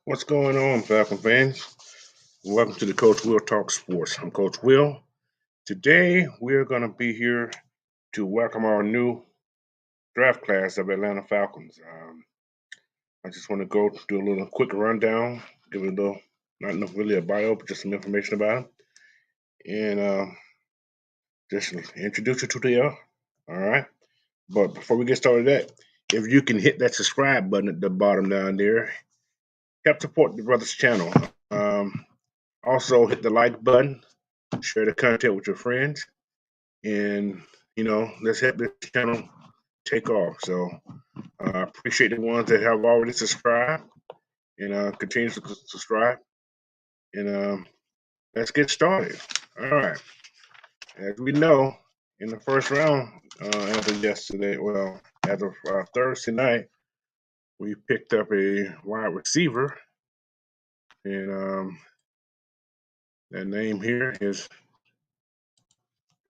What's going on, Falcon fans? Welcome to the Coach Will Talk Sports. I'm Coach Will. Today, we're going to be here to welcome our new draft class of Atlanta Falcons. I just want to go do a little quick rundown, give it a little, not really a bio, but just some information about them, and just introduce you to the all right? But before we get started with that, if you can hit that subscribe button at the bottom down there, help support the brother's channel. Also, hit the like button, share the content with your friends, and let's help this channel take off. So I appreciate the ones that have already subscribed and continue to subscribe. And let's get started. All right. As we know, in the first round, as of yesterday, as of Thursday night, we picked up a wide receiver, and that name here is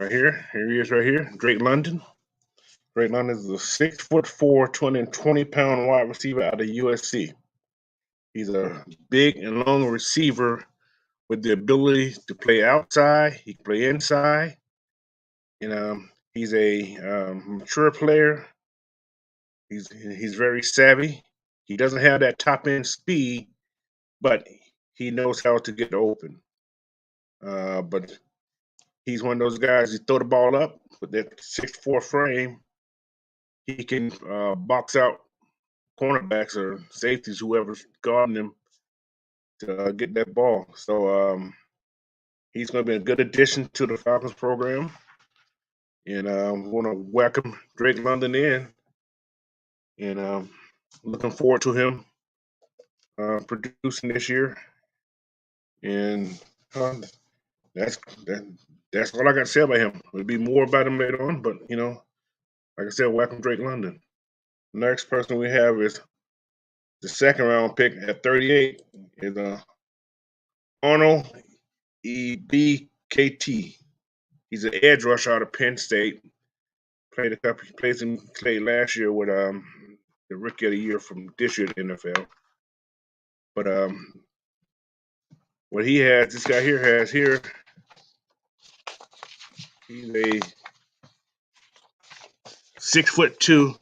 right here. Here he is right here, Drake London. Drake London is a 6'4", 220-pound wide receiver out of USC. He's a big and long receiver with the ability to play outside. He can play inside. And he's a mature player. He's very savvy. He doesn't have that top end speed, but he knows how to get open. But he's one of those guys. You throw the ball up with that 6'4" frame. He can box out cornerbacks or safeties, whoever's guarding him, to get that ball. So he's going to be a good addition to the Falcons program. And we want to welcome Drake London in. And looking forward to him producing this year. And that's all I got to say about him. There'll be more about him later on, but like I said, welcome Drake London. The next person we have is the second round pick at 38 is Arnold EBKT. He's an edge rusher out of Penn State. Played last year with the Rookie of the Year from this year in the NFL. But what this guy here has here, he's a 6'2",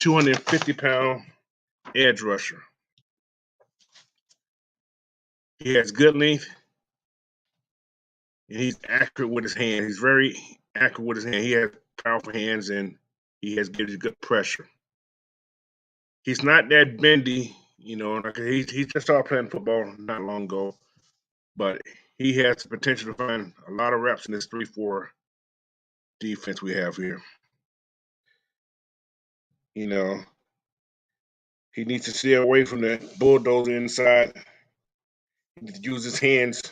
250-pound edge rusher. He has good length, and he's accurate with his hand. He's very accurate with his hand. He has powerful hands, and gives you good pressure. He's not that bendy, like he just started playing football not long ago, but he has the potential to find a lot of reps in this 3-4 defense we have here. He needs to stay away from the bulldozer inside. He needs to use his hands,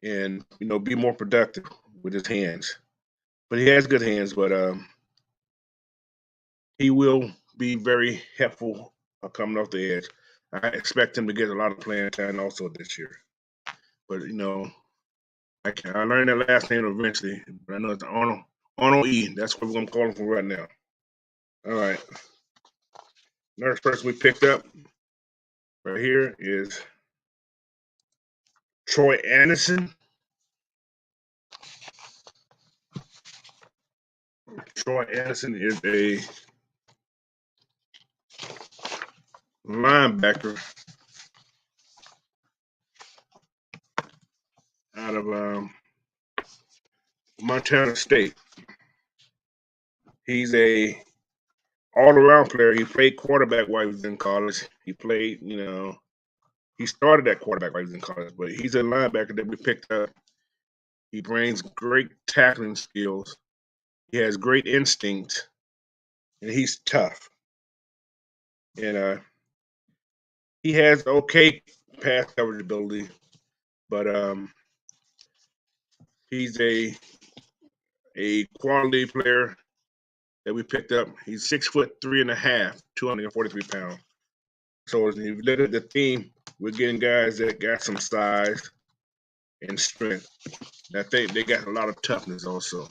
and be more productive with his hands. But he has good hands, but he will be very helpful coming off the edge. I expect him to get a lot of playing time also this year. But I learned that last name eventually, but I know it's Arnold E. That's what we're gonna call him from right now. All right. Next person we picked up right here is Troy Anderson. Troy Anderson is a linebacker out of Montana State. He's a all-around player. He played quarterback while he was in college. He played, he started at quarterback while he was in college, but he's a linebacker that we picked up. He brings great tackling skills. He has great instinct, and he's tough. And he has okay pass coverage ability, but he's a quality player that we picked up. He's 6'3.5", 243 pounds. So if you look at the team, we're getting guys that got some size and strength. And I think they got a lot of toughness also.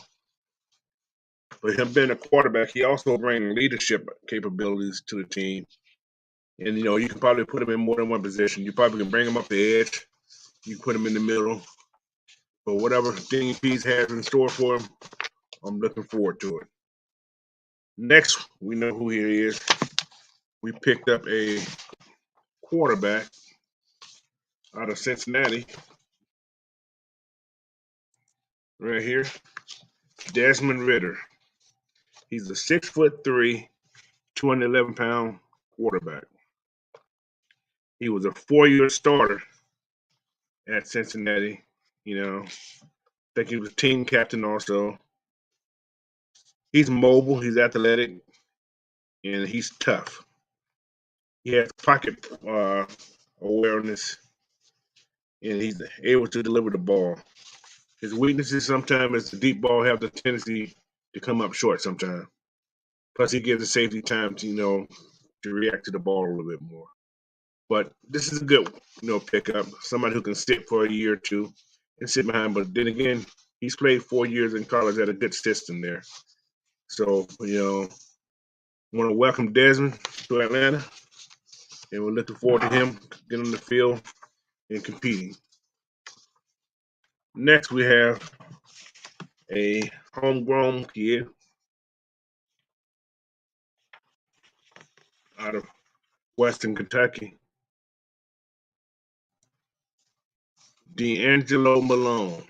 But him being a quarterback, he also brings leadership capabilities to the team. And, you can probably put him in more than one position. You probably can bring him up the edge. You can put him in the middle. But whatever thing Pease has in store for him, I'm looking forward to it. Next, we know who he is. We picked up a quarterback out of Cincinnati. Right here. Desmond Ritter. He's a 6'3", 211-pound quarterback. He was a 4-year starter at Cincinnati. I think he was team captain also. He's mobile, he's athletic, and he's tough. He has pocket awareness, and he's able to deliver the ball. His weaknesses sometimes is the deep ball have the tendency to come up short sometimes. Plus, he gives the safety time to react to the ball a little bit more. But this is a good, pickup. Somebody who can sit for a year or two and sit behind. But then again, he's played 4 years in college at a good system there. So, want to welcome Desmond to Atlanta, and we're looking forward to him getting on the field and competing. Next, we have a homegrown kid out of Western Kentucky, D'Angelo Malone.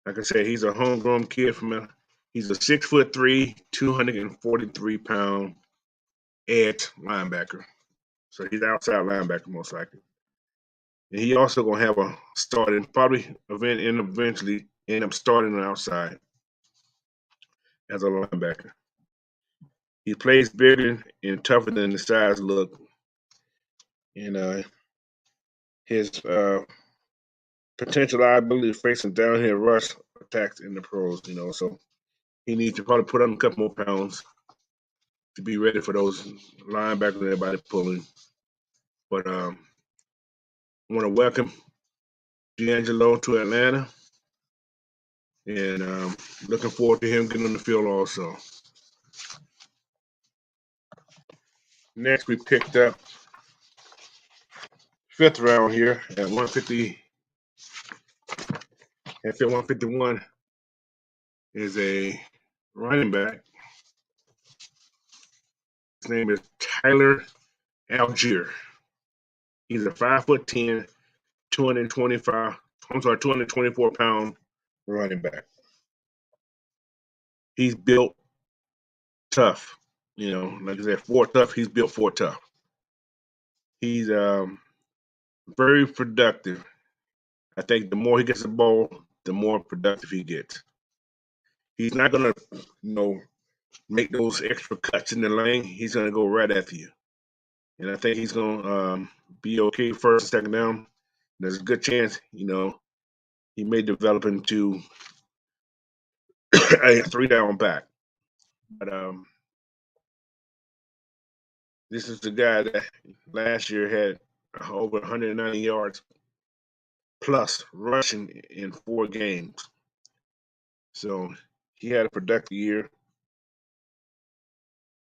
Like I said, he's a homegrown kid he's a 6'3", 243-pound edge linebacker. So he's outside linebacker most likely. And he also gonna have a starting, probably eventually end up starting on the outside as a linebacker. He plays bigger and tougher than the size look. And his potential liability to face some downhill rush attacks in the pros, so he needs to probably put on a couple more pounds to be ready for those linebackers and everybody pulling. But I want to welcome D'Angelo to Atlanta, and looking forward to him getting on the field also. Next, we picked up 5th round here at 150. At 151 is a running back. His name is Tyler Algiere. He's a 5'10", 224-pound running back. He's built tough. Like I said, tough. He's built for tough. He's very productive. I think the more he gets the ball, the more productive he gets. He's not gonna, make those extra cuts in the lane. He's gonna go right after you. And I think he's gonna be okay first and second down. There's a good chance, he may develop into a 3-down back. But this is the guy that last year had over 190 yards plus rushing in 4 games. So he had a productive year.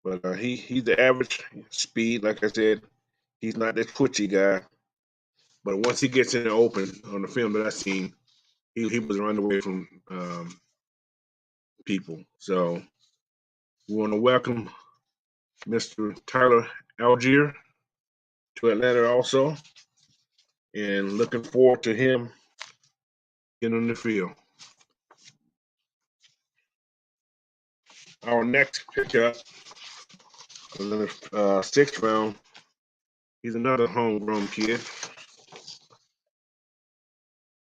But he's the average speed, like I said. He's not that twitchy guy. But once he gets in the open on the film that I've seen, he was running away from people. So we want to welcome Mr. Tyler Algiere to Atlanta also, and looking forward to him getting on the field. Our next pickup, in the 6th round, he's another homegrown kid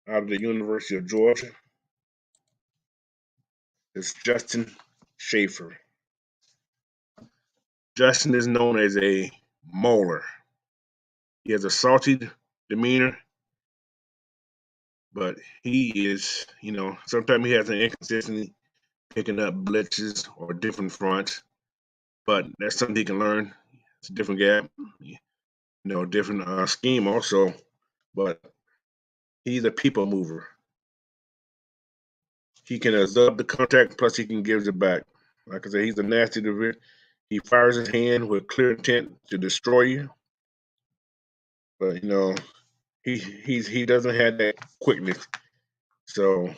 out of the University of Georgia. It's Justin Shaffer. Justin is known as a mauler. He has a salty demeanor, but he is, sometimes he has an inconsistency picking up blitzes or different fronts, but that's something he can learn. It's a different gap, different scheme also, but he's a people mover. He can absorb the contact, plus he can give it back. Like I said, he's a nasty He fires his hand with clear intent to destroy you. But you know, he doesn't have that quickness. So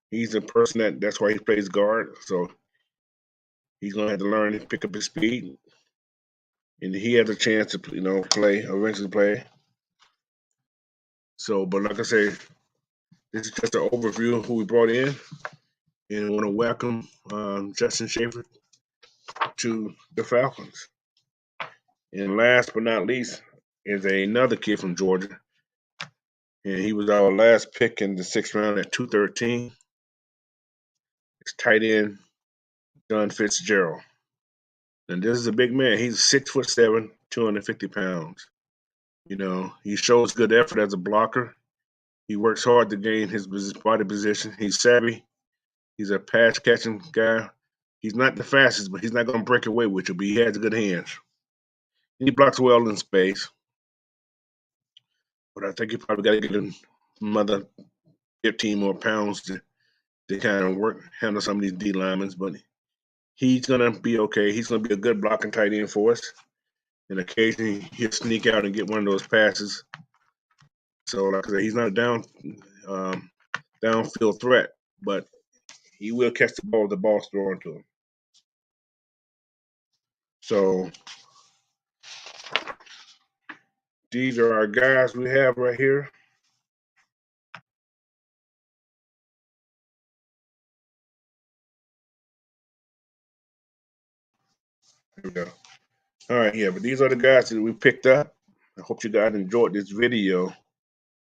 he's a person that's why he plays guard. So he's gonna have to learn to pick up his speed. And he has a chance to, you know, eventually play. So, but like I say, this is just an overview of who we brought in. And I want to welcome Justin Shaffer to the Falcons. And last but not least is another kid from Georgia. And he was our last pick in the 6th round at 213. It's tight end John Fitzgerald. And this is a big man. He's 6'7", 250 pounds. You know, he shows good effort as a blocker. He works hard to gain his body position. He's savvy. He's a pass catching guy. He's not the fastest, but he's not going to break away with you, but he has good hands. And he blocks well in space. But I think you probably got to get him another 15 more pounds to kind of handle some of these D linemen. But he's going to be okay. He's going to be a good blocking tight end for us. And occasionally he'll sneak out and get one of those passes. So, like I said, he's not a downfield threat, but he will catch the ball if the ball's thrown to him. So these are our guys we have right here. Here we go. All right, yeah, but these are the guys that we picked up. I hope you guys enjoyed this video.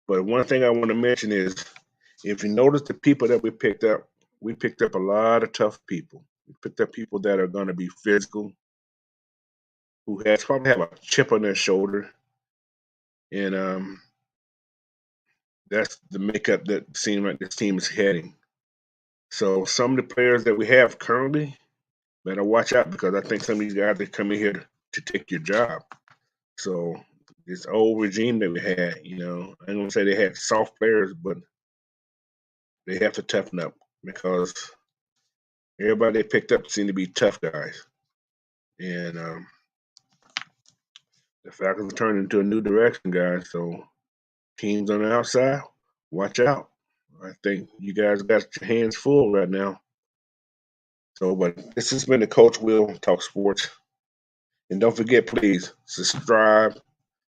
But one thing I want to mention is, if you notice the people that we picked up a lot of tough people. We picked up people that are going to be physical, who probably have a chip on their shoulder. And that's the makeup that seems like this team is heading. So some of the players that we have currently, better watch out, because I think some of these guys are coming here to take your job. So this old regime that we had, you know, I'm going to say they had soft players, but they have to toughen up, because everybody they picked up seemed to be tough guys. And the Falcons are turning into a new direction, guys. So teams on the outside, watch out. I think you guys got your hands full right now. So, but this has been the Coach Will Talk Sports. And don't forget, please, subscribe,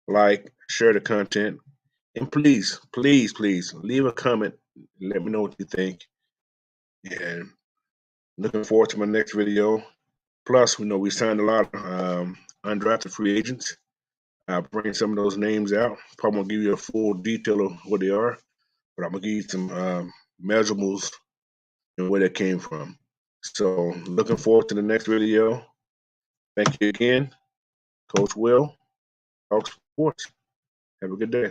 like, share the content. And please, please, please, leave a comment. Let me know what you think. And looking forward to my next video. Plus, we know we signed a lot of undrafted free agents. I'll bring some of those names out. Probably won't give you a full detail of what they are, but I'm going to give you some measurables and where they came from. So, looking forward to the next video. Thank you again. Coach Will, Talk Sports. Have a good day.